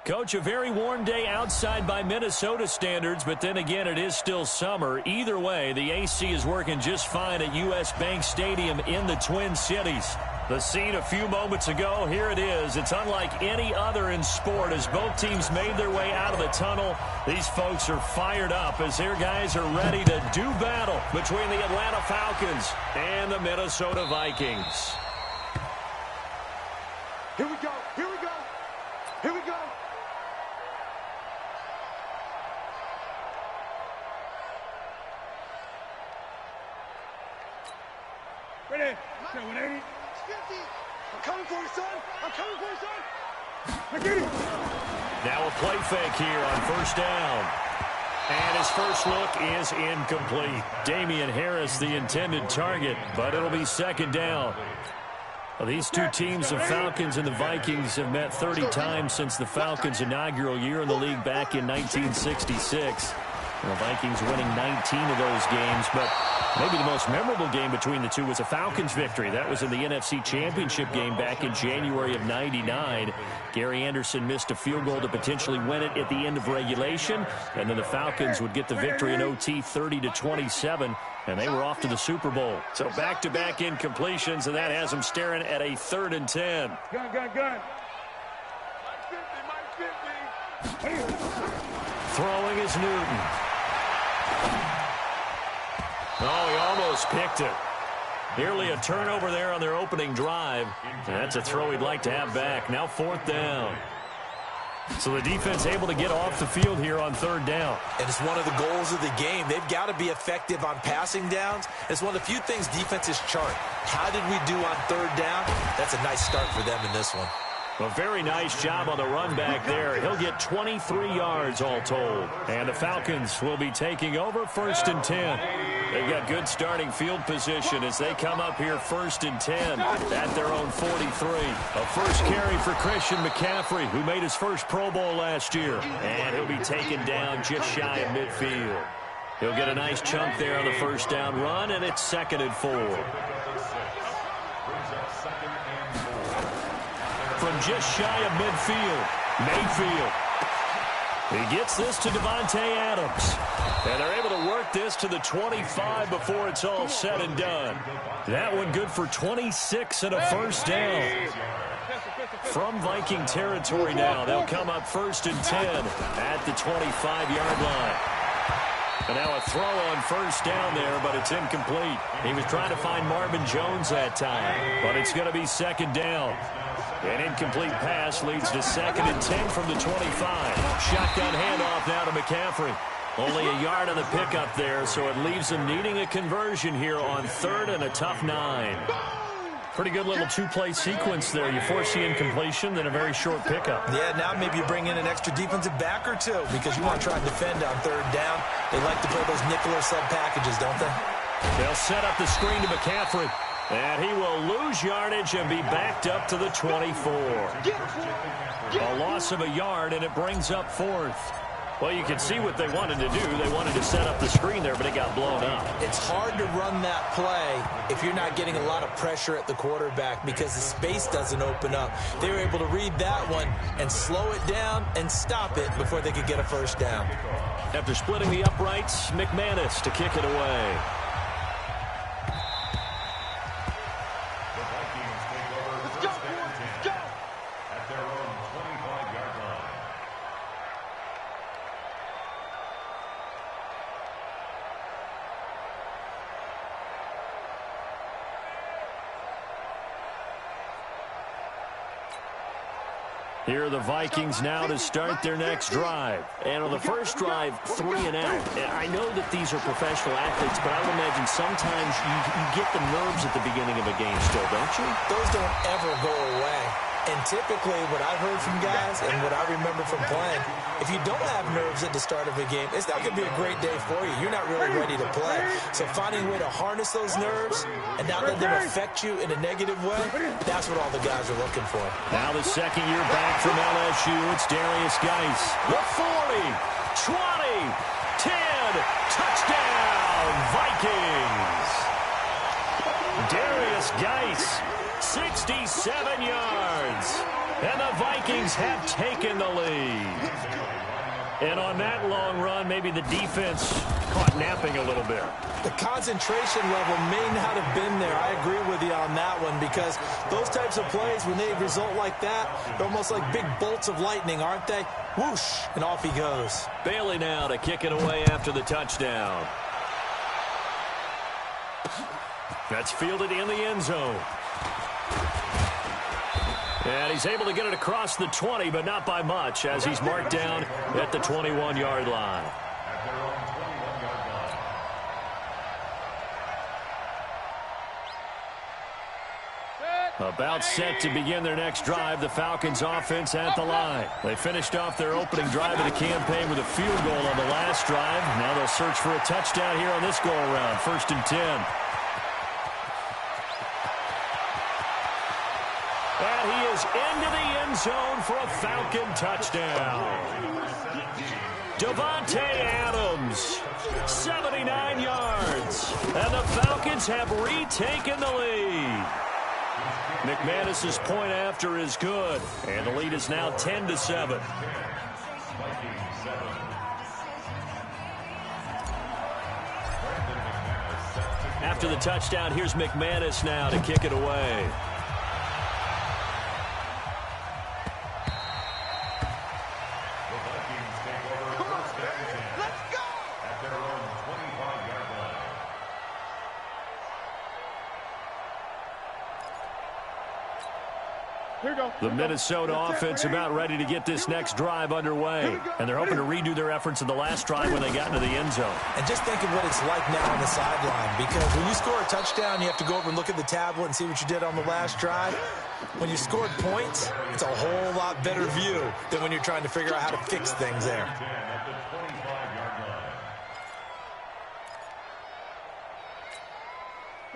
Coach, a very warm day outside by Minnesota standards, but then again, it is still summer. Either way, the AC is working just fine at U.S. Bank Stadium in the Twin Cities. The scene a few moments ago, here it is. It's unlike any other in sport as both teams made their way out of the tunnel. These folks are fired up as their guys are ready to do battle between the Atlanta Falcons and the Minnesota Vikings. Here we go, here we go, here we go. Ready? 180. 50. I'm coming for you, son. I'm coming for you, son. I get it. Now a play fake here on first down. And his first look is incomplete. Damian Harris, the intended target, but it'll be second down. Well, these two teams, the Falcons and the Vikings, have met 30 times since the Falcons' inaugural year in the league back in 1966. The Vikings winning 19 of those games, but maybe the most memorable game between the two was a Falcons victory. That was in the NFC Championship game back in January of '99. Gary Anderson missed a field goal to potentially win it at the end of regulation, and then the Falcons would get the victory in OT 30-27, and they were off to the Super Bowl. So back-to-back incompletions, and that has them staring at a 3rd and 10. Gun. Throwing is Newton. Oh, he almost picked it. Nearly a turnover there on their opening drive. And that's a throw he'd like to have back. Now 4th down. So the defense able to get off the field here on 3rd down. And it's one of the goals of the game. They've got to be effective on passing downs. It's one of the few things defenses chart. How did we do on 3rd down? That's a nice start for them in this one. A very nice job on the run back there. He'll get 23 yards all told. And the Falcons will be taking over 1st and 10. They've got good starting field position as they come up here 1st and 10 at their own 43. A first carry for Christian McCaffrey, who made his first Pro Bowl last year. And he'll be taken down just shy of midfield. He'll get a nice chunk there on the first down run, and it's 2nd and 4. From just shy of midfield, Mayfield. He gets this to Devontae Adams. And they're able to work this to the 25 before it's all said and done. That one good for 26 and a first down. From Viking territory now, they'll come up 1st and 10 at the 25-yard line. And now a throw on 1st down there, but it's incomplete. He was trying to find Marvin Jones that time, but it's going to be 2nd down. An incomplete pass leads to 2nd and 10 from the 25. Shotgun handoff now to McCaffrey. Only a yard on the pickup there, so it leaves them needing a conversion here on 3rd and a tough 9. Pretty good little two-play sequence there. You force the incompletion, then a very short pickup. Yeah, now maybe you bring in an extra defensive back or two because you want to try and defend on 3rd down. They like to play those nickel or sub packages, don't they? They'll set up the screen to McCaffrey. And he will lose yardage and be backed up to the 24. A loss of a yard, and it brings up 4th. Well, you can see what they wanted to do. They wanted to set up the screen there, but it got blown up. It's hard to run that play if you're not getting a lot of pressure at the quarterback because the space doesn't open up. They were able to read that one and slow it down and stop it before they could get a first down. After splitting the uprights, McManus to kick it away. Here are the Vikings now to start their next drive. And on the first drive, 3 and out. And I know that these are professional athletes, but I would imagine sometimes you get the nerves at the beginning of a game still, don't you? Those don't ever go away. And typically what I've heard from guys and what I remember from playing, if you don't have nerves at the start of a game, it's not going to be a great day for you. You're not really ready to play. So finding a way to harness those nerves and not let them affect you in a negative way, that's what all the guys are looking for. Now the second year back from LSU, it's Darius Geis. The 40, 20, 10, touchdown, Vikings. Darius Geis, 67 yards. And the Vikings have taken the lead. And on that long run, maybe the defense caught napping a little bit. The concentration level may not have been there. I agree with you on that one, because those types of plays, when they result like that, they're almost like big bolts of lightning, aren't they? Whoosh, and off he goes. Bailey now to kick it away after the touchdown. That's fielded in the end zone. And he's able to get it across the 20, but not by much, as he's marked down at the 21-yard line. About set to begin their next drive, the Falcons offense at the line. They finished off their opening drive of the campaign with a field goal on the last drive. Now they'll search for a touchdown here on this go-around, 1st and 10. And he is into the end zone for a Falcon touchdown. Davante Adams, 79 yards. And the Falcons have retaken the lead. McManus's point after is good, and the lead is now 10-7. After the touchdown, here's McManus now to kick it away. The Minnesota offense about ready to get this next drive underway. And they're hoping to redo their efforts in the last drive when they got into the end zone. And just think of what it's like now on the sideline, because when you score a touchdown, you have to go over and look at the tablet and see what you did on the last drive. When you scored points, it's a whole lot better view than when you're trying to figure out how to fix things there.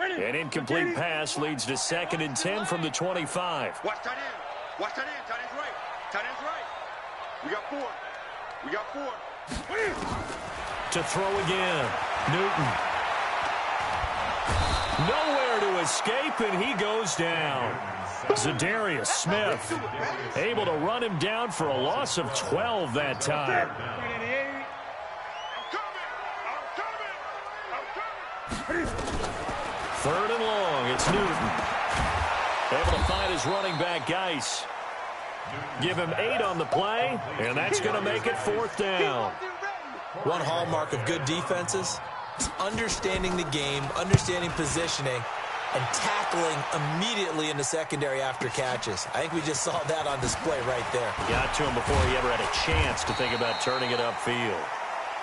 An incomplete pass leads to 2nd and 10 from the 25. Watch tight end. Watch tight end. Tight end's right. Tight end's right. We got 4. We got 4. To throw again. Newton. Nowhere to escape, and he goes down. Zadarius Smith able to run him down for a loss of 12 that time. I'm coming. 3rd and long. It's Newton. Able to find his running back, Geis. Give him 8 on the play, and that's going to make it 4th down. One hallmark of good defenses is understanding the game, understanding positioning, and tackling immediately in the secondary after catches. I think we just saw that on display right there. Got to him before he ever had a chance to think about turning it upfield.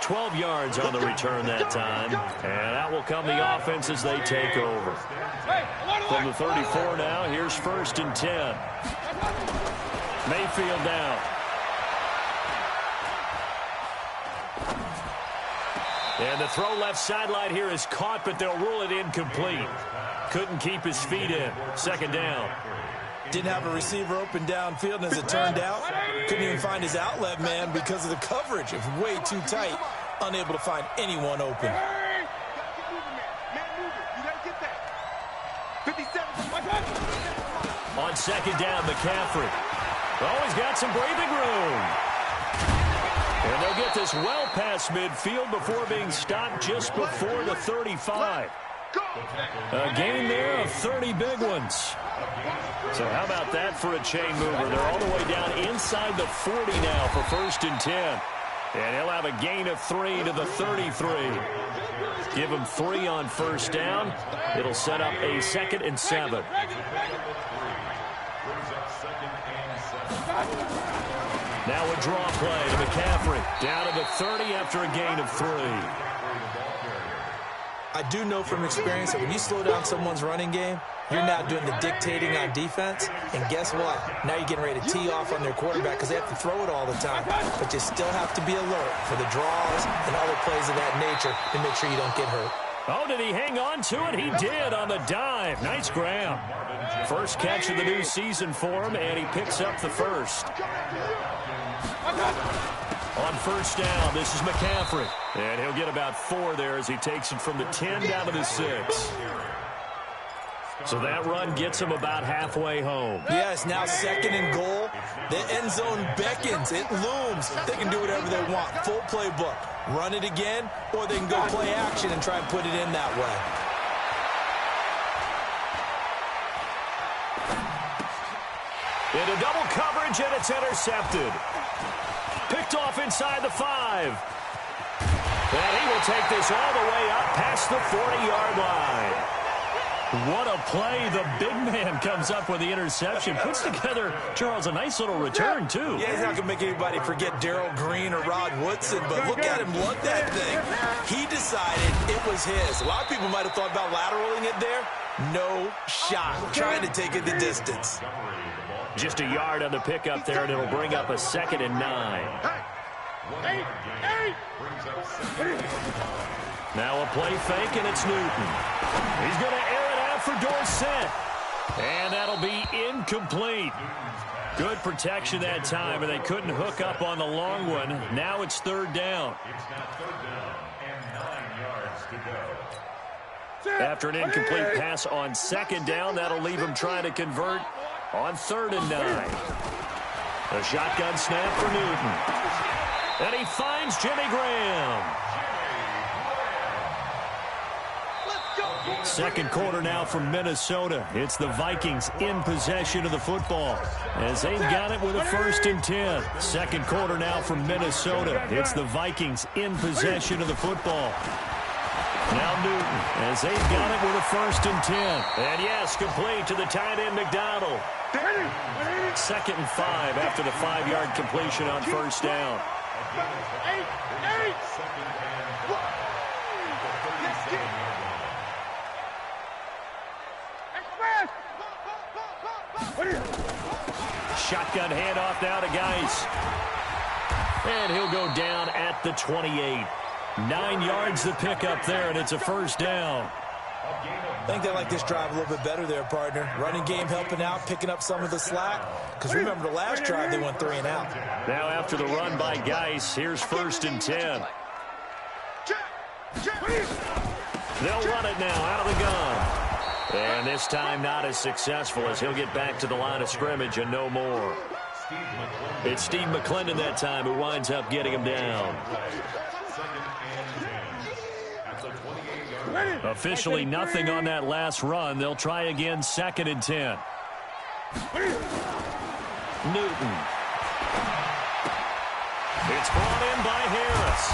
12 yards on the return that time, and out will come the offense as they take over. From the 34 now, here's 1st and 10. Mayfield down. And the throw left sideline here is caught, but they'll rule it incomplete. Couldn't keep his feet in. 2nd down. Didn't have a receiver open downfield, and as it turned out, couldn't even find his outlet man because of the coverage. It was way too tight, unable to find anyone open. On 2nd down, McCaffrey. Oh, he's got some breathing room. And they'll get this well past midfield before being stopped just before the 35. A gain there of 30 big ones. So how about that for a chain mover? They're all the way down inside the 40 now for 1st and 10. And he'll have a gain of 3 to the 33. Give him 3 on 1st down. It'll set up a 2nd and 7. Now a draw play to McCaffrey. Down to the 30 after a gain of 3. I do know from experience that when you slow down someone's running game, you're now doing the dictating on defense. And guess what? Now you're getting ready to tee off on their quarterback because they have to throw it all the time. But you still have to be alert for the draws and other plays of that nature to make sure you don't get hurt. Oh, did he hang on to it? He did on the dive. Nice ground. First catch of the new season for him, and he picks up the first. On 1st down, this is McCaffrey. And he'll get about 4 there as he takes it from the 10 down to the 6. So that run gets them about halfway home. Yeah, it's now 2nd and goal. The end zone beckons. It looms. They can do whatever they want. Full playbook. Run it again, or they can go play action and try and put it in that way. Into double coverage, and it's intercepted. Picked off inside the 5. And he will take this all the way up past the 40-yard line. What a play. The big man comes up with the interception. Puts together, Charles, a nice little return, too. Yeah, he's not going to make anybody forget Darryl Green or Rod Woodson, but look at him lug that thing. He decided it was his. A lot of people might have thought about lateraling it there. No shot. Trying to take it the distance. Just a yard on the pickup there, and it'll bring up a 2nd and 9. Now a play fake, and it's Newton. He's going to air it out for Dorsett. And that'll be incomplete. Good protection that time, and they couldn't hook up on the long one. Now it's 3rd down. After an incomplete pass on 2nd down, that'll leave him trying to convert on 3rd and 9. A shotgun snap for Newton. And he finds Jimmy Graham. Second quarter now from Minnesota. It's the Vikings in possession of the football as they've got it with a 1st and 10. Second quarter now from Minnesota. It's the Vikings in possession of the football. Now Newton as they've got it with a 1st and 10. And yes, complete to the tight end McDonald. 2nd and 5 after the 5-yard completion on 1st down. Shotgun handoff now to Geis. And he'll go down at the 28. 9 yards the pickup there, and it's a 1st down. I think they like this drive a little bit better there, partner. Running game helping out, picking up some of the slack. Because remember, the last drive, they went 3 and out. Now after the run by Geis, here's 1st and 10. They'll run it now out of the gun. And this time not as successful as he'll get back to the line of scrimmage and no more. It's Steve McClendon that time who winds up getting him down. Officially nothing on that last run. They'll try again 2nd and 10. Newton. It's brought in by Harris.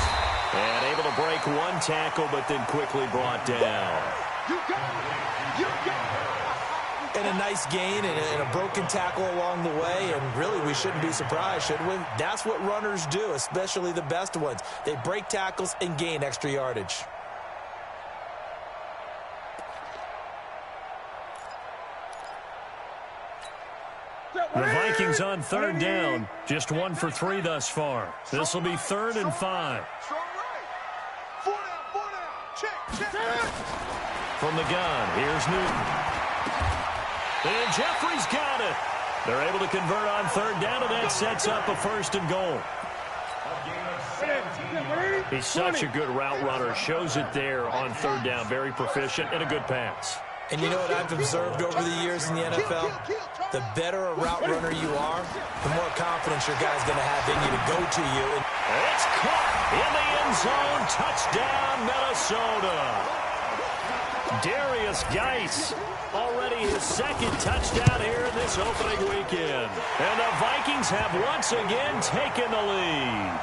And able to break one tackle, but then quickly brought down. And a nice gain and a broken tackle along the way. And really, we shouldn't be surprised, should we? That's what runners do, especially the best ones. They break tackles and gain extra yardage. The Vikings on 3rd down. Just 1 for 3 thus far. This will be 3rd and 5. From the gun, here's Newton. And Jeffrey's got it. They're able to convert on 3rd down, and that sets up a 1st and goal. He's such a good route runner. Shows it there on 3rd down. Very proficient and a good pass. And you know what I've observed over the years in the NFL? The better a route runner you are, the more confidence your guy's going to have in you to go to you. It's caught in the end zone. Touchdown, Minnesota. Darius Geis, already his 2nd touchdown here in this opening weekend. And the Vikings have once again taken the lead.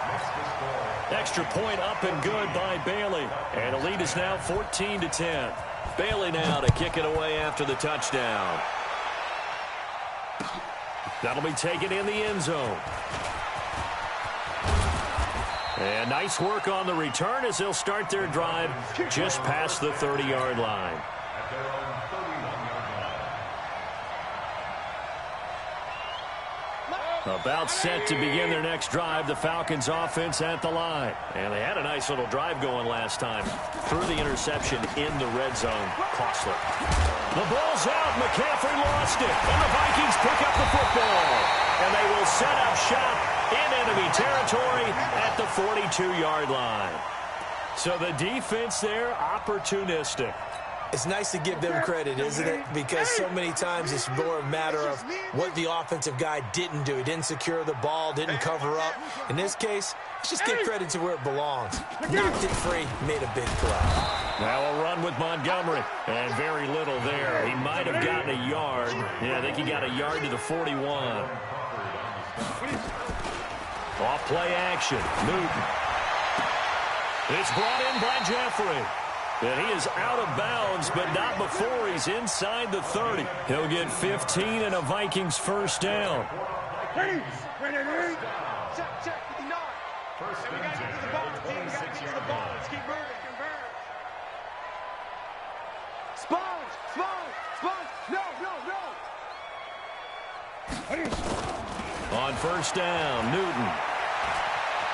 Extra point up and good by Bailey. And the lead is now 14-10. Bailey now to kick it away after the touchdown. That'll be taken in the end zone. And nice work on the return as they'll start their drive just past the 30-yard line. About set to begin their next drive, the Falcons offense at the line. And they had a nice little drive going last time. Threw the interception in the red zone. Costly. The ball's out. McCaffrey lost it. And the Vikings pick up the football. And they will set up shop in enemy territory at the 42-yard line. So the defense there, opportunistic. It's nice to give them credit, isn't it? Because so many times it's more a matter of what the offensive guy didn't do. He didn't secure the ball, didn't cover up. In this case, let's just give credit to where it belongs. Knocked it free, made a big play. Now a run with Montgomery, and very little there. He might have gotten a yard. Yeah, I think he got a yard to the 41. Off play action, Newton. It's brought in by Jeffrey. And he is out of bounds, but not before he's inside the 30. He'll get 15 and a Vikings first down. Check, 59. First and we got to get to the ball, team. We got to get to the ball. Let's keep moving. Sponge. No. On first down, Newton.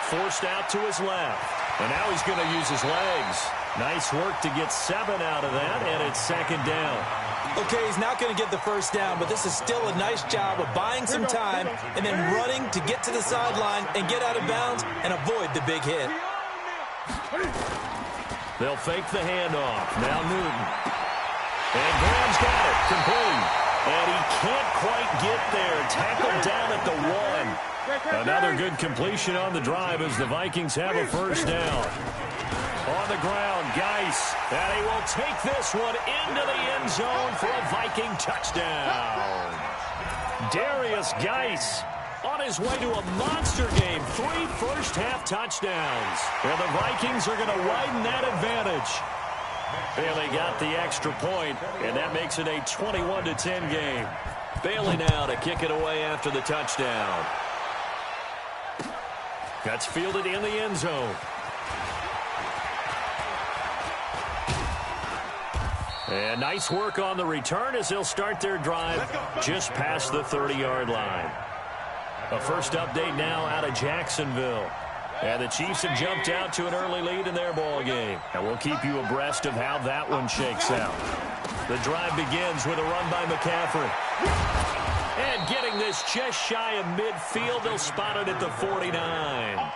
Forced out to his left. And now he's going to use his legs. Nice work to get 7 out of that, and it's second down. Okay, he's not going to get the first down, but this is still a nice job of buying some time and then running to get to the sideline and get out of bounds and avoid the big hit. They'll fake the handoff. Now Newton. And Graham's got it. Complete. And he can't quite get there. Tackled down at the 1. Another good completion on the drive as the Vikings have a first down. On the ground, Geis. And he will take this one into the end zone for a Viking touchdown. Darius Geis on his way to a monster game. 3 first-half touchdowns. And the Vikings are going to widen that advantage. Bailey got the extra point, and that makes it a 21-10 game. Bailey now to kick it away after the touchdown. That's fielded in the end zone. And nice work on the return as they'll start their drive just past the 30-yard line. A first update now out of Jacksonville. And the Chiefs have jumped out to an early lead in their ball game. And we'll keep you abreast of how that one shakes out. The drive begins with a run by McCaffrey. And getting this just shy of midfield, they'll spot it at the 49.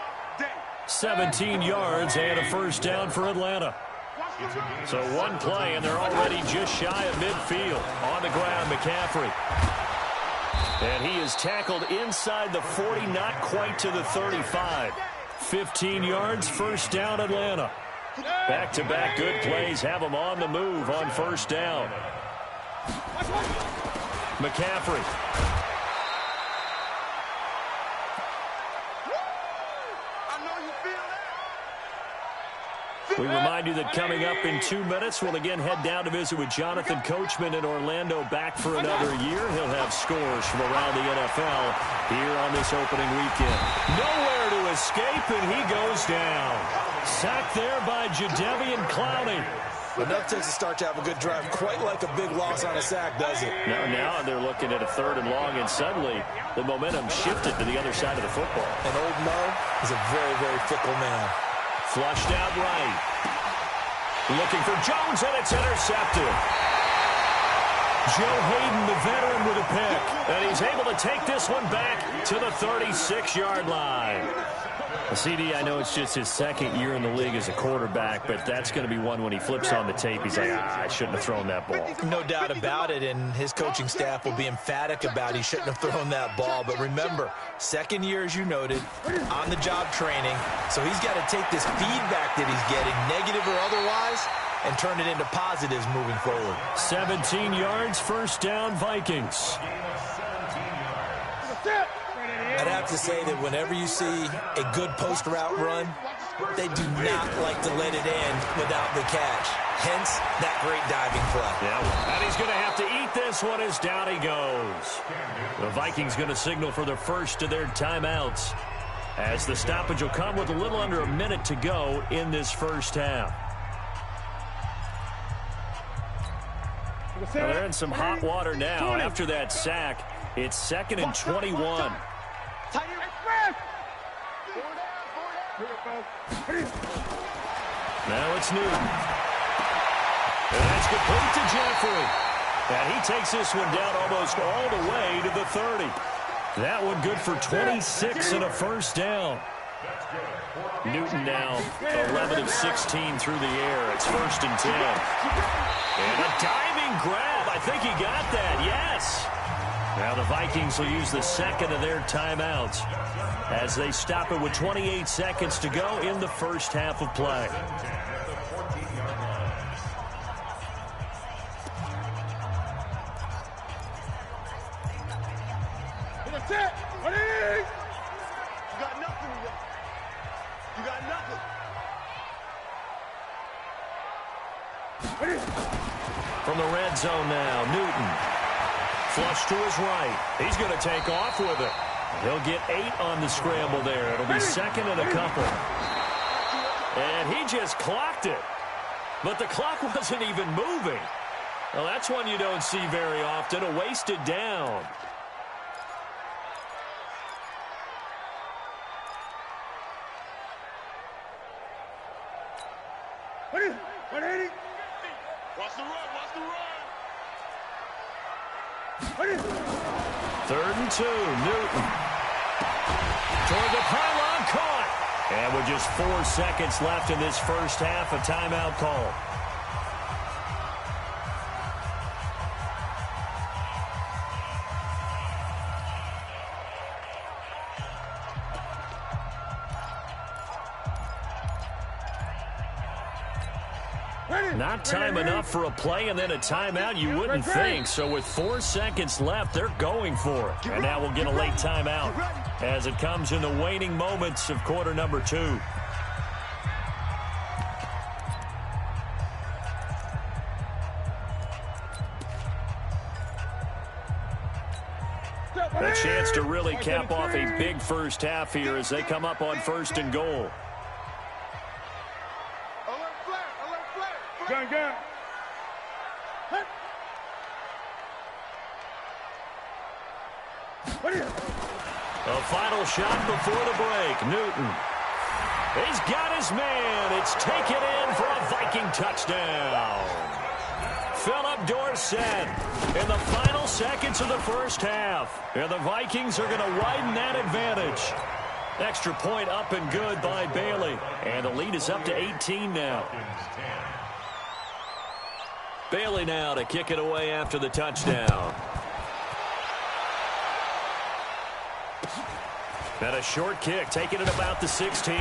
17 yards and a first down for Atlanta. So one play, and they're already just shy of midfield. On the ground, McCaffrey. And he is tackled inside the 40, not quite to the 35. 15 yards, first down, Atlanta. Back-to-back good plays have them on the move on first down. McCaffrey. We remind you that coming up in 2 minutes, we'll again head down to visit with Jonathan Coachman in Orlando, back for another year. He'll have scores from around the NFL here on this opening weekend. Nowhere to escape, and he goes down. Sacked there by Jadeveon Clowney. Enough takes a start to have a good drive. Quite like a big loss on a sack, does it? Now they're looking at a 3rd and long, and suddenly the momentum shifted to the other side of the football. And old Mo is a very, very fickle man. Flushed out right. Looking for Jones, and it's intercepted. Joe Hayden, the veteran, with a pick. And he's able to take this one back to the 36-yard line. CD, I know it's just his 2nd year in the league as a quarterback, but that's going to be one when he flips on the tape. He's like, I shouldn't have thrown that ball. No doubt about it, and his coaching staff will be emphatic about he shouldn't have thrown that ball. But remember, 2nd year, as you noted, on-the-job training. So he's got to take this feedback that he's getting, negative or otherwise, and turn it into positives moving forward. 17 yards, first down, Vikings. I'd have to say that whenever you see a good post route run, they do not like to let it end without the catch. Hence, that great diving play. Yeah, and he's going to have to eat this one as down he goes. The Vikings going to signal for the first of their timeouts, as the stoppage will come with a little under a minute to go in this first half. Well, they're in some hot water now after that sack. It's 2nd and 21. Now it's Newton. And that's complete to Jeffrey. And he takes this one down almost all the way to the 30. That one good for 26 and a first down. Newton now 11 of 16 through the air. It's 1st and 10. And a diving grab. I think he got that. Yes. Now the Vikings will use the second of their timeouts as they stop it with 28 seconds to go in the first half of play. That's it. What is it? You got nothing. You got nothing. From the red zone now, Newton. Flush to his right. He's going to take off with it. He'll get 8 on the scramble there. It'll be 2nd and a couple. And he just clocked it. But the clock wasn't even moving. Well, that's one you don't see very often, a wasted down. Watch the run. Watch the run. 3rd and 2, Newton. Toward the pylon, caught. And with just 4 seconds left in this first half, a timeout call. Not time enough for a play and then a timeout, you wouldn't think. So with 4 seconds left, they're going for it. And now we'll get a late timeout as it comes in the waning moments of quarter number 2. A chance to really cap off a big first half here as they come up on 1st and goal. Gun. A final shot before the break. Newton. He's got his man. It's taken in for a Viking touchdown. Philip Dorsett in the final seconds of the first half. And the Vikings are going to widen that advantage. Extra point up and good by Bailey. And the lead is up to 18 now. Bailey now to kick it away after the touchdown. And a short kick, taking it about the 16.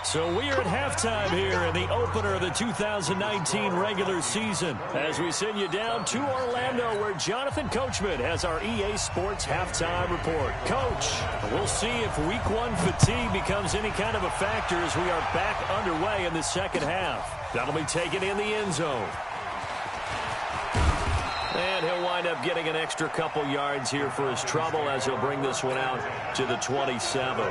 So we are at halftime here in the opener of the 2019 regular season as we send you down to Orlando where Jonathan Coachman has our EA Sports halftime report. Coach, we'll see if week 1 fatigue becomes any kind of a factor as we are back underway in the second half. That'll be taken in the end zone. And he'll wind up getting an extra couple yards here for his trouble as he'll bring this one out to the 27.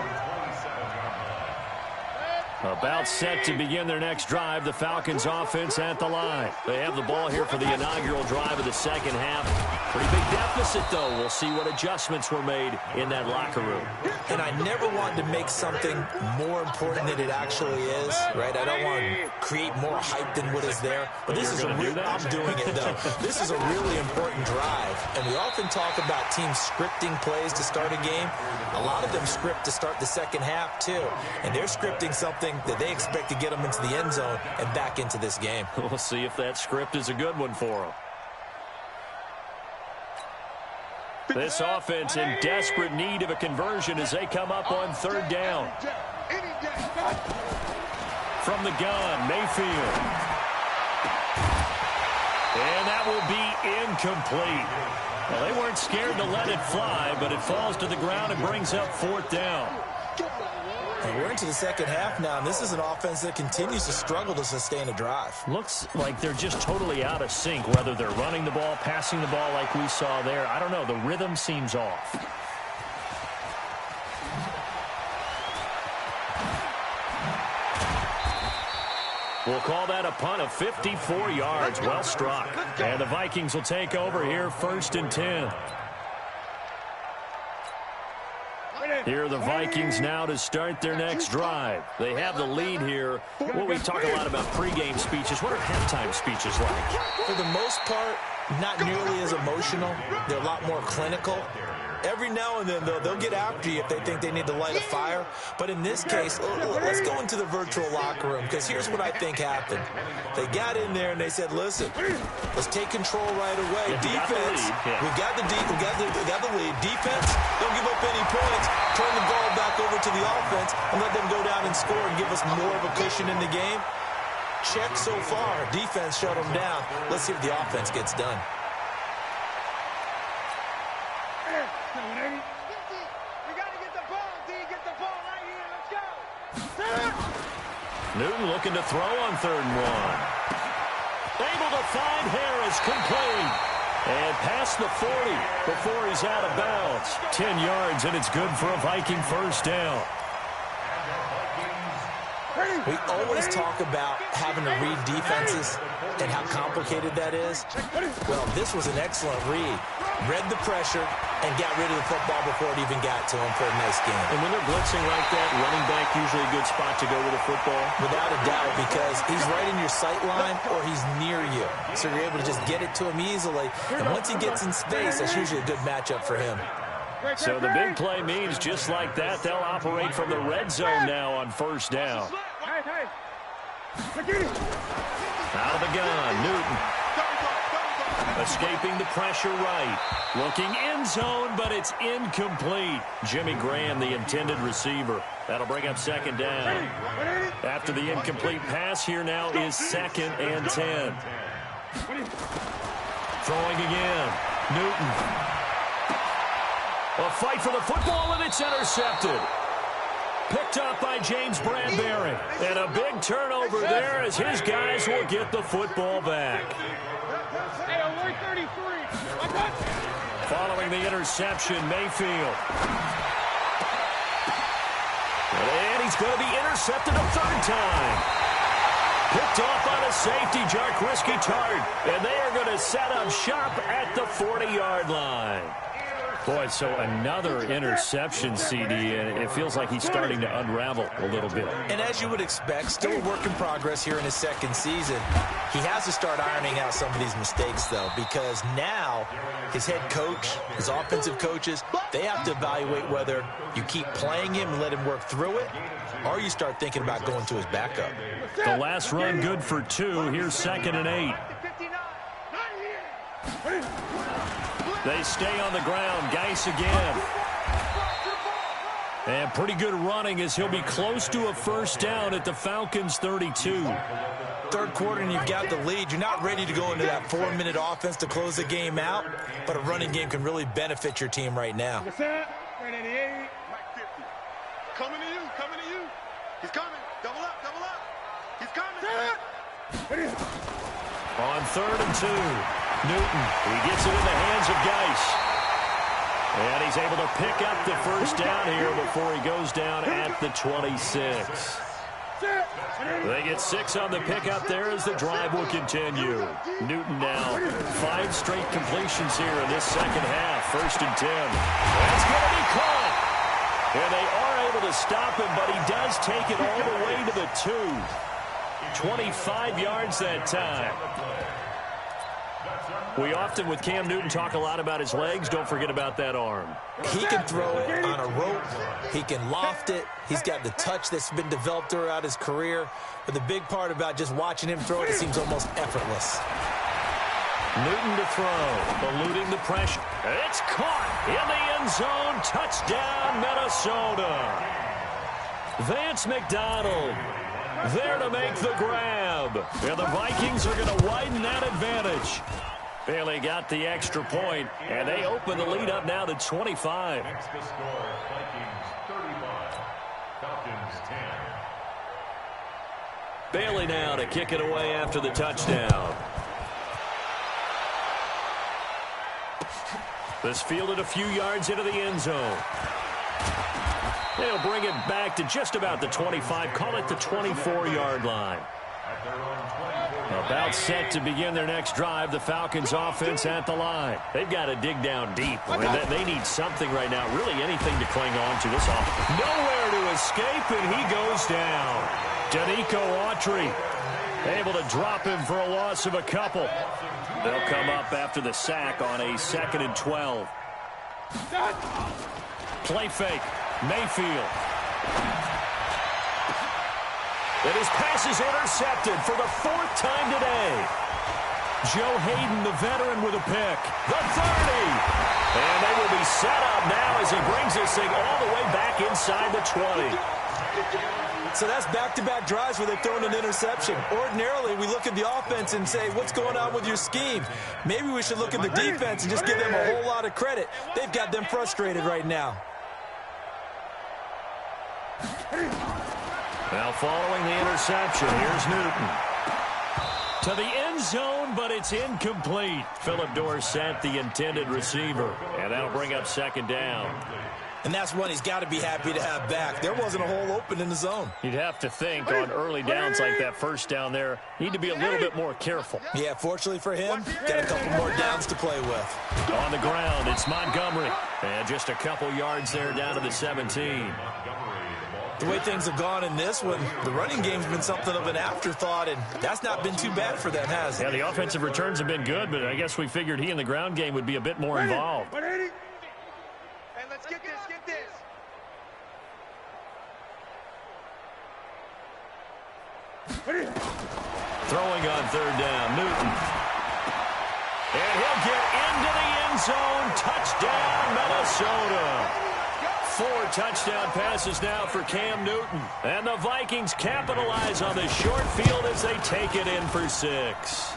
About set to begin their next drive, the Falcons offense at the line. They have the ball here for the inaugural drive of the second half. Pretty big deficit, though. We'll see what adjustments were made in that locker room. And I never wanted to make something more important than it actually is, right? I don't want to create more hype than what is there. But this is I'm doing it, though. This is a really important drive. And we often talk about teams scripting plays to start a game. A lot of them script to start the second half, too. And they're scripting something that they expect to get them into the end zone and back into this game. We'll see if that script is a good one for them. This offense in desperate need of a conversion as they come up on 3rd down. From the gun, Mayfield. And that will be incomplete. Well, they weren't scared to let it fly, but it falls to the ground and brings up 4th down. And we're into the second half now, and this is an offense that continues to struggle to sustain a drive. Looks like they're just totally out of sync, whether they're running the ball, passing the ball like we saw there. I don't know. The rhythm seems off. We'll call that a punt of 54 yards. Well struck. And the Vikings will take over here 1st and 10. Here are the Vikings now to start their next drive. They have the lead here. Well, we talk a lot about pregame speeches. What are halftime speeches like? For the most part, not nearly as emotional. They're a lot more clinical. Every now and then, though, they'll get after you if they think they need to light a fire. But in this case, let's go into the virtual locker room, because here's what I think happened. They got in there and they said, listen, let's take control right away. Defense, we've got the lead. Defense, don't give up any points. Turn the ball back over to the offense and let them go down and score and give us more of a cushion in the game. Check so far. Defense shut them down. Let's see if the offense gets done. We got to get the ball, D. Get the ball right here. Let's go. Newton looking to throw on 3rd and 1. Able to find Harris, complete. And past the 40 before he's out of bounds. 10 yards, and it's good for a Viking first down. We always talk about having to read defenses and how complicated that is. Well, this was an excellent read. Read the pressure and got rid of the football before it even got to him for a nice game. And when they're blitzing like that, running back usually a good spot to go with the football? Without a doubt, because he's right in your sight line or he's near you. So you're able to just get it to him easily. And once he gets in space, that's usually a good matchup for him. So the big play means just like that, they'll operate from the red zone now on 1st down. Out of the gun, Newton. Escaping the pressure right. Looking end zone, but it's incomplete. Jimmy Graham, the intended receiver. That'll bring up 2nd down. After the incomplete pass, here now is 2nd and 10. Throwing again. Newton. A fight for the football, and it's intercepted. Picked up by James Bradbury. And a big turnover there as his guys will get the football back. Following the interception, Mayfield. And he's going to be intercepted a 3rd time. Picked off by the safety, Jarkrisky Tart. And they are going to set up shop at the 40-yard line. Boy, so another interception, CD, and it feels like he's starting to unravel a little bit. And as you would expect, still a work in progress here in his 2nd season. He has to start ironing out some of these mistakes, though, because now his head coach, his offensive coaches, they have to evaluate whether you keep playing him and let him work through it, or you start thinking about going to his backup. The last run good for 2. Here's 2nd and 8. They stay on the ground. Geis again. And pretty good running as he'll be close to a 1st down at the Falcons' 32. 3rd quarter and you've got the lead. You're not ready to go into that 4-minute offense to close the game out, but a running game can really benefit your team right now. Coming to you, coming to you. He's coming. Double up, double up. He's coming. On 3rd and 2. Newton, he gets it in the hands of Geis. And he's able to pick up the 1st down here before he goes down at the 26. They get 6 on the pickup there as the drive will continue. Newton now 5 straight completions here in this 2nd half. 1st and 10. That's going to be caught. And they are able to stop him, but he does take it all the way to the 2. 25 yards that time. We often, with Cam Newton, talk a lot about his legs. Don't forget about that arm. He can throw it on a rope. He can loft it. He's got the touch that's been developed throughout his career. But the big part about just watching him throw it seems almost effortless. Newton to throw, eluding the pressure. It's caught in the end zone. Touchdown, Minnesota. Vance McDonald there to make the grab. And the Vikings are going to widen that advantage. Bailey got the extra point, and they open the lead up now to 25. Next to score, Vikings 35, Falcons 10. Bailey now to kick it away after the touchdown. This fielded a few yards into the end zone. They'll bring it back to just about the 25, call it the 24-yard line. About set to begin their next drive, the Falcons offense at the line. They've got to dig down deep. They need something right now, really anything to cling on to this offense. Nowhere to escape, and he goes down. Danico Autry able to drop him for a loss of a couple. They'll come up after the sack on a 2nd and 12. Play fake. Mayfield. And his pass is intercepted for the 4th time today. Joe Hayden, the veteran, with a pick. The 30. And they will be set up now as he brings this thing all the way back inside the 20. So that's back-to-back drives where they've thrown an interception. Ordinarily, we look at the offense and say, what's going on with your scheme? Maybe we should look at the defense and just give them a whole lot of credit. They've got them frustrated right now. Now following the interception, here's Newton. To the end zone, but it's incomplete. Philip Dorsett, the intended receiver. And that'll bring up 2nd down. And that's one he's got to be happy to have back. There wasn't a hole open in the zone. You'd have to think on early downs like that 1st down there, need to be a little bit more careful. Yeah, fortunately for him, got a couple more downs to play with. On the ground, it's Montgomery. And just a couple yards there down to the 17. The way things have gone in this one, the running game's been something of an afterthought, and that's not been too bad for them, has it? Yeah, the offensive returns have been good, but I guess we figured he in the ground game would be a bit more involved. Hey, let's get this, get this. Throwing on 3rd down, Newton. And he'll get into the end zone. Touchdown, Minnesota. 4 touchdown passes now for Cam Newton. And the Vikings capitalize on the short field as they take it in for 6.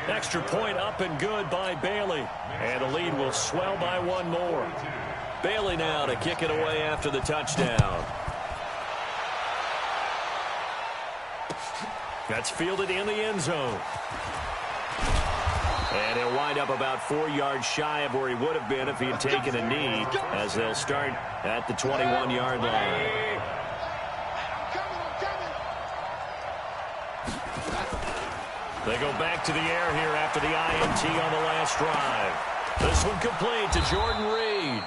Extra point up and good by Bailey. And the lead will swell by 1 more. Bailey now to kick it away after the touchdown. That's fielded in the end zone. And he'll wind up about 4 yards shy of where he would have been if he had taken a knee, as they'll start at the 21-yard line. They go back to the air here after the INT on the last drive. This one complete to Jordan Reed.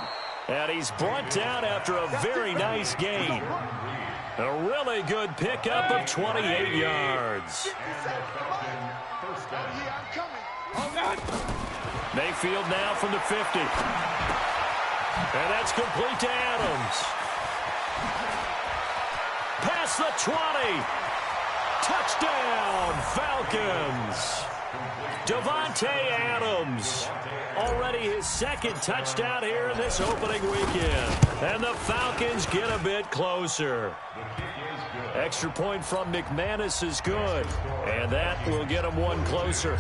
And he's brought down after a very nice gain. A really good pickup of 28 yards. Mayfield now from the 50. And that's complete to Adams. Past the 20. Touchdown, Falcons. Davante Adams. Already his 2nd touchdown here in this opening weekend. And the Falcons get a bit closer. Extra point from McManus is good. And that will get them 1 closer.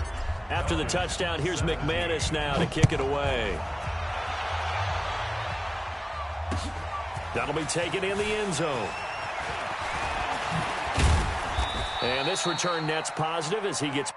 After the touchdown, here's McManus now to kick it away. That'll be taken in the end zone. And this return net's positive as he gets...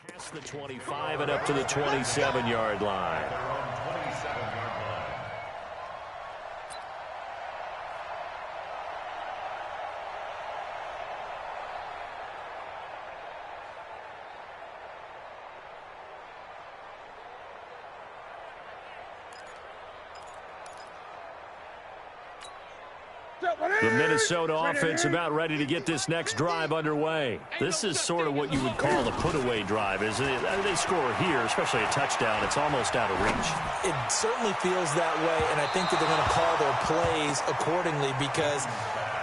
Past the 25 and up to the 27-yard line. The Minnesota offense about ready to get this next drive underway. This is sort of what you would call a put-away drive, isn't it? They score here, especially a touchdown. It's almost out of reach. It certainly feels that way, and I think that they're going to call their plays accordingly because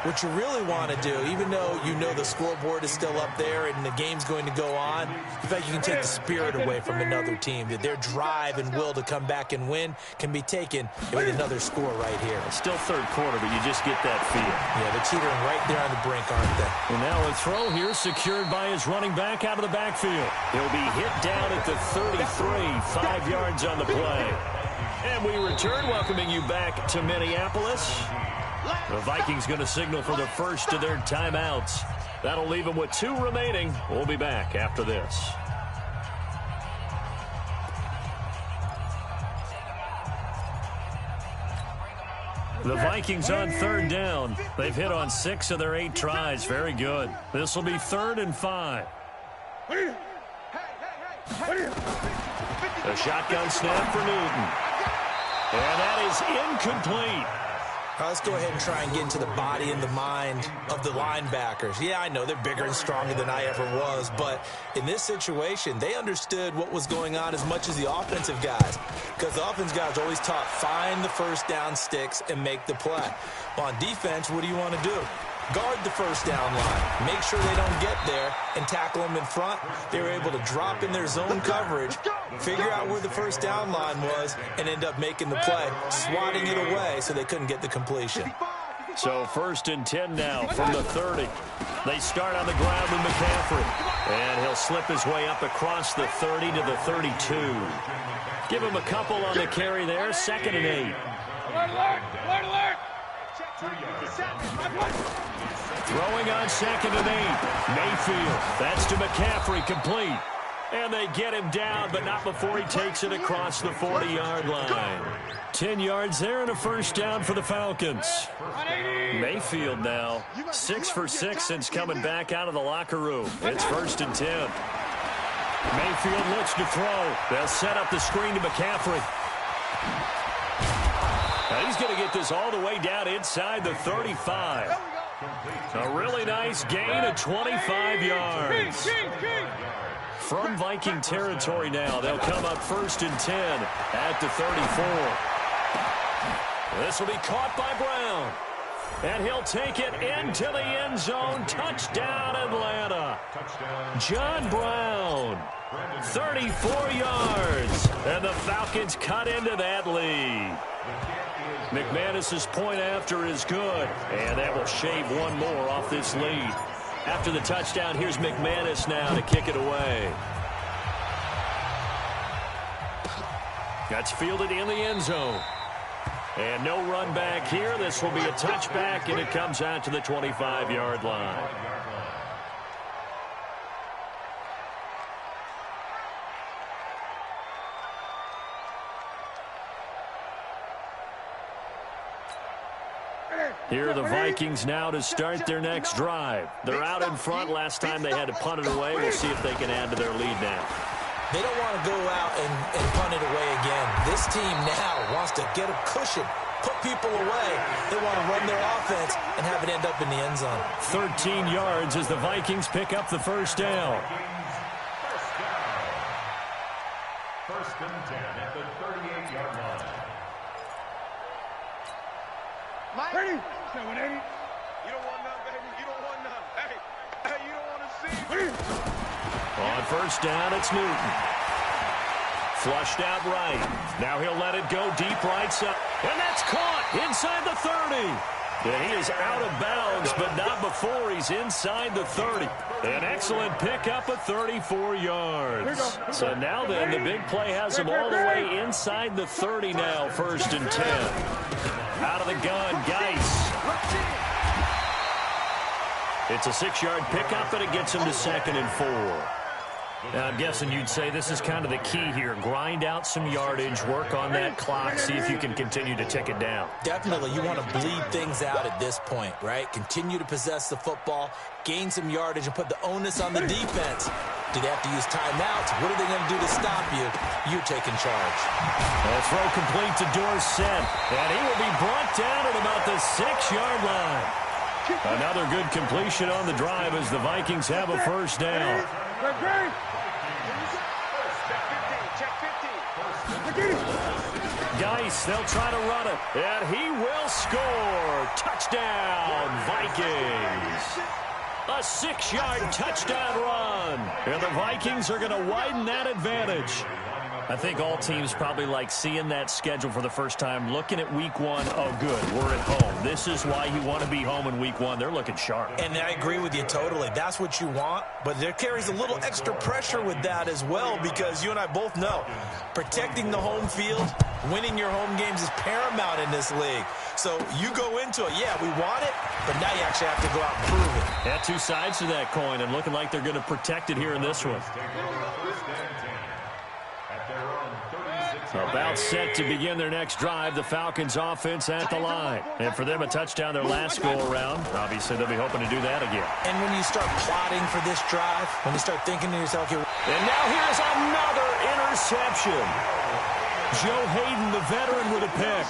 what you really want to do, even though you know the scoreboard is still up there and the game's going to go on, in fact, you can take the spirit away from another team. That their drive and will to come back and win can be taken with another score right here. It's still 3rd quarter, but you just get that feel. Yeah, they're teetering right there on the brink, aren't they? And now a throw here secured by his running back out of the backfield. He'll be hit down at the 33, 5 yards on the play. And we return, welcoming you back to Minneapolis. The Vikings going to signal for the first of their timeouts. That'll leave them with 2 remaining. We'll be back after this. The Vikings on 3rd down. They've hit on 6 of their 8 tries. Very good. This will be 3rd and 5. A shotgun snap for Newton. And that is incomplete. Let's go ahead and try and get into the body and the mind of the linebackers. Yeah, I know they're bigger and stronger than I ever was, but in this situation, they understood what was going on as much as the offensive guys, because the offensive guys always taught find the first down sticks and make the play. Well, on defense, what do you want to do? Guard the first down line. Make sure they don't get there and tackle them in front. They were able to drop in their zone coverage, figure out where the first down line was, and end up making the play, swatting it away so they couldn't get the completion. So 1st and 10 now from the 30. They start on the ground with McCaffrey. And he'll slip his way up across the 30 to the 32. Give him a couple on the carry there. 2nd and 8. Alert! Throwing on 2nd and 8. Mayfield. That's to McCaffrey, complete. And they get him down, but not before he takes it across the 40-yard line. 10 yards there and a first down for the Falcons. Mayfield now 6 for 6 since coming back out of the locker room. It's 1st and 10. Mayfield looks to throw. They'll set up the screen to McCaffrey. Now he's going to get this all the way down inside the 35. A really nice gain of 25 yards. From Viking territory now, they'll come up 1st and 10 at the 34. This will be caught by Brown. And he'll take it into the end zone. Touchdown, Atlanta. John Brown, 34 yards. And the Falcons cut into that lead. McManus's point after is good. And that will shave one more off this lead. After the touchdown, here's McManus now to kick it away. That's fielded in the end zone. And no run back here. This will be a touchback, and it comes out to the 25-yard line. Here are the Vikings now to start their next drive. They're out in front. Last time they had to punt it away. We'll see if they can add to their lead now. They don't want to go out and punt it away again. This team now wants to get a cushion, put people away. They want to run their offense and have it end up in the end zone. 13 yards as the Vikings pick up the first down. 1st and 10 at the 38-yard line. Ready? You don't want none, baby. You don't want none. Hey, you don't want to see. On first down, it's Newton. Flushed out right. Now he'll let it go deep right side. And that's caught inside the 30. And he is out of bounds, but not before he's inside the 30. An excellent pickup of 34 yards. So now then, the big play has him all the way inside the 30 now, 1st and 10. Out of the gun, Geis. It's a 6-yard pickup, and it gets him to 2nd and 4. Now, I'm guessing you'd say this is kind of the key here. Grind out some yardage, work on that clock, see if you can continue to tick it down. Definitely, you want to bleed things out at this point, right? Continue to possess the football, gain some yardage, and put the onus on the defense. Do they have to use timeouts? What are they going to do to stop you? You're taking charge. A throw complete to Dorsett, and he will be brought down at about the 6-yard line. Another good completion on the drive as the Vikings have a first down. Geis, they'll try to run it, and he will score. Touchdown, Vikings. A 6-yard touchdown run, and the Vikings are going to widen that advantage. I think all teams probably like seeing that schedule for the first time, looking at week 1. Oh, good, we're at home. This is why you want to be home in week 1. They're looking sharp. And I agree with you totally. That's what you want, but there carries a little extra pressure with that as well, because you and I both know protecting the home field, winning your home games is paramount in this league. So you go into it, yeah, we want it, but now you actually have to go out and prove it. Yeah, two sides to that coin, and looking like they're going to protect it here in this one. About set to begin their next drive, the Falcons offense at the line. And for them, a touchdown their last go-around. Obviously, they'll be hoping to do that again. And when you start plotting for this drive, when you start thinking to yourself, and now here's another interception. Joe Hayden, the veteran, with a pick.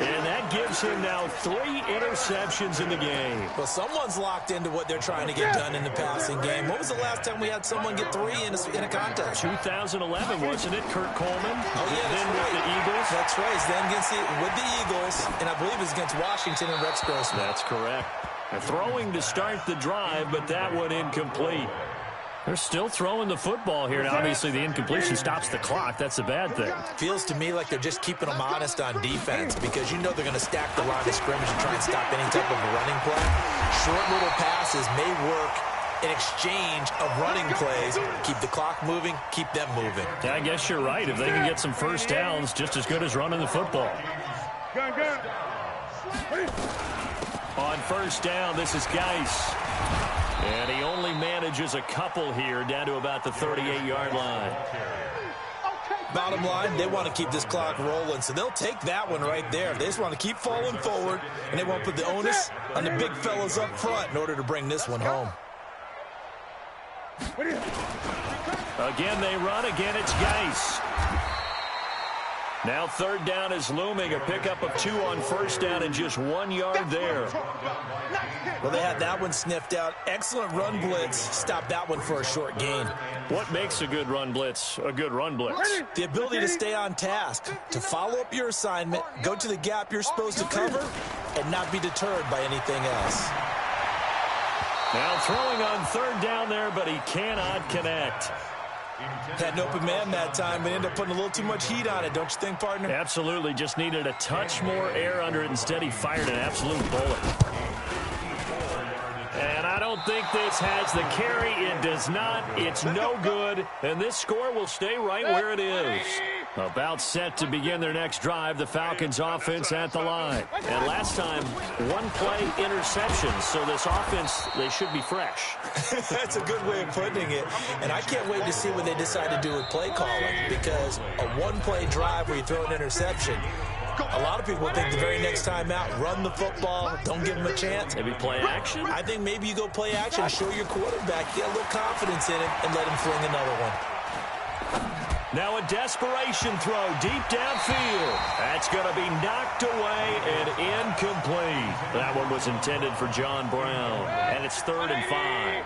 And that gives him now 3 interceptions in the game. Well, someone's locked into what they're trying to get done in the passing game. When was the last time we had someone get 3 in a contest? 2011, wasn't it? Kurt Coleman. Oh, yeah, then with the Eagles. That's right. Then with the Eagles, and I believe it was against Washington and Rex Grossman. That's correct. Throwing to start the drive, but that one incomplete. They're still throwing the football here. Now, obviously, the incompletion stops the clock. That's a bad thing. Feels to me like they're just keeping them honest on defense because you know they're going to stack the line of scrimmage and try and stop any type of a running play. Short little passes may work in exchange of running plays. Keep the clock moving, keep them moving. Yeah, I guess you're right. If they can get some first downs, just as good as running the football. On first down, this is Geis. And he only manages a couple here down to about the 38-yard line. Bottom line, they want to keep this clock rolling, so they'll take that one right there. They just want to keep falling forward, and they won't put the onus on the big fellas up front in order to bring this one home. Again, they run. Again, it's Geis. Now third down is looming. A pickup of 2 on first down and just 1 yard there. Well, they had that one sniffed out. Excellent run blitz. Stop that one for a short gain. What makes a good run blitz a good run blitz? The ability to stay on task, to follow up your assignment, go to the gap you're supposed to cover, and not be deterred by anything else. Now throwing on third down there, but he cannot connect. Had an open man that time, but ended up putting a little too much heat on it, don't you think, partner? Absolutely. Just needed a touch more air under it. Instead, he fired an absolute bullet. And I don't think this has the carry. It does not. It's no good. And this score will stay right where it is. About set to begin their next drive, the Falcons offense at the line. And last time, 1-play interception. So this offense, they should be fresh. That's a good way of putting it. And I can't wait to see what they decide to do with play calling, because a 1-play drive where you throw an interception, a lot of people think the very next time out, run the football, don't give them a chance. Maybe play action? I think maybe you go play action, show your quarterback, get a little confidence in him, and let him fling another one. Now a desperation throw deep downfield. That's going to be knocked away and incomplete. That one was intended for John Brown. And it's 3rd and 5.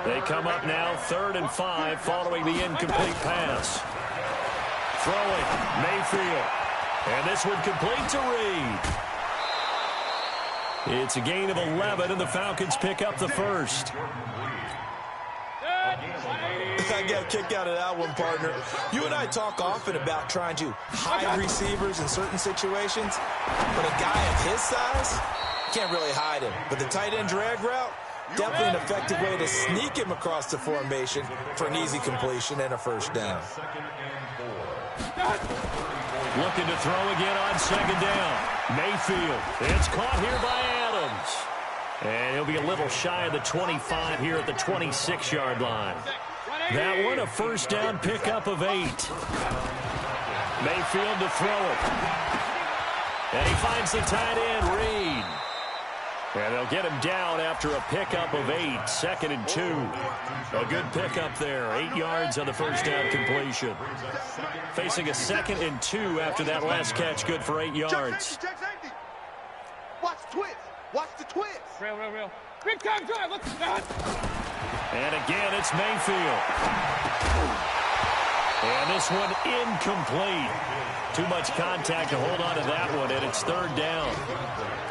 They come up now 3rd and 5 following the incomplete pass. Throwing, Mayfield. And this one complete to Reed. It's a gain of 11, and the Falcons pick up the first. I got a kick out of that one, partner. You and I talk often about trying to hide receivers in certain situations, but a guy of his size can't really hide him. But the tight end drag route, definitely an effective way to sneak him across the formation for an easy completion and a first down. Looking to throw again on 2nd down. Mayfield. It's caught here by Adams. And he'll be a little shy of the 25 here at the 26-yard line. That one, a first down pickup of 8. Mayfield to throw it. And he finds the tight end, Reed. And they'll get him down after a pickup of 8, 2nd and 2. A good pickup there, 8 yards on the first down completion. Facing a 2nd and 2 after that last catch, good for 8 yards. Watch the twist. Watch the twist. Real. Big time drive. Let's go. And again, it's Mayfield. And this one incomplete. Too much contact to hold on to that one, and it's 3rd down.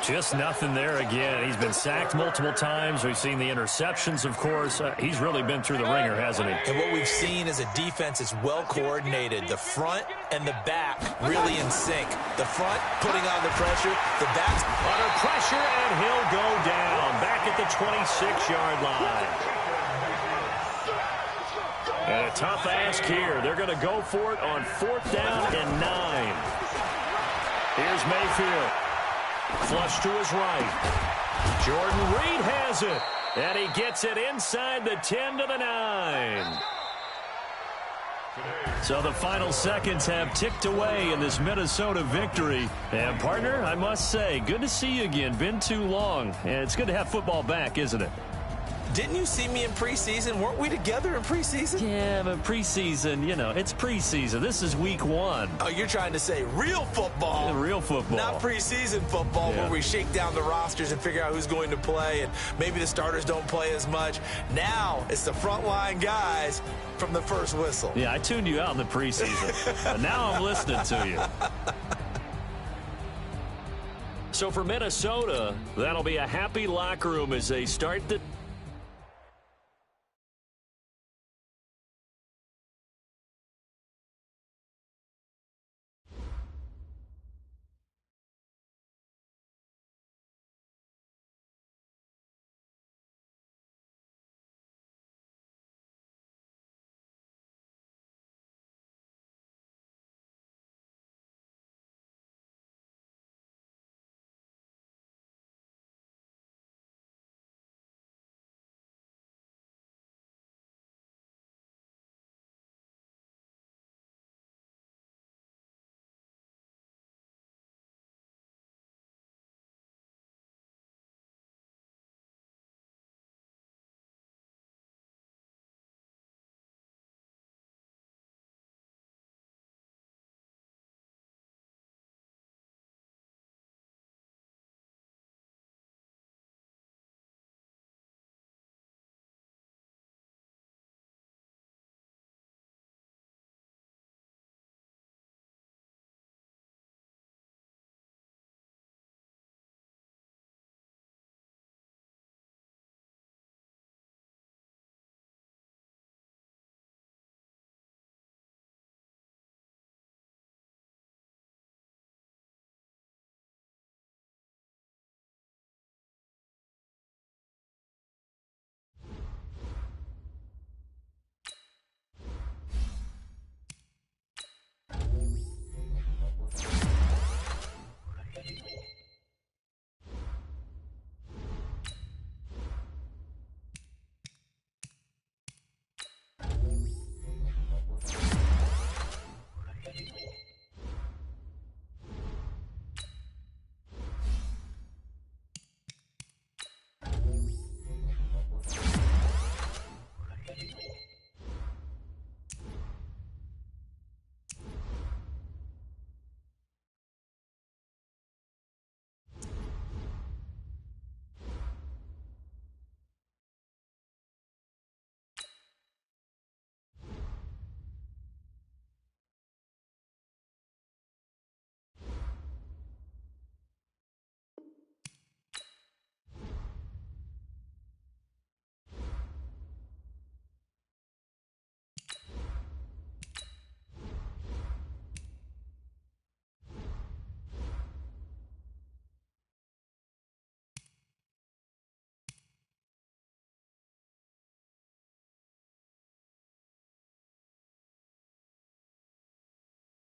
Just nothing there again. He's been sacked multiple times. We've seen the interceptions, of course. He's really been through the ringer, hasn't he? And what we've seen is a defense that's well coordinated. The front and the back really in sync. The front putting on the pressure. The back's under pressure, and he'll go down. Back at the 26-yard line. And a tough ask here. They're going to go for it on 4th down and 9. Here's Mayfield. Flush to his right. Jordan Reed has it. And he gets it inside the 10 to the 9. So the final seconds have ticked away in this Minnesota victory. And, partner, I must say, good to see you again. Been too long. And it's good to have football back, isn't it? Didn't you see me in preseason? Weren't we together in preseason? Yeah, but preseason, you know, it's preseason. This is week 1. Oh, you're trying to say real football. Yeah, real football. Not preseason football Yeah. where we shake down the rosters and figure out who's going to play, and maybe the starters don't play as much. Now it's the frontline guys from the first whistle. Yeah, I tuned you out in the preseason. But now I'm listening to you. So for Minnesota, that'll be a happy locker room as they start the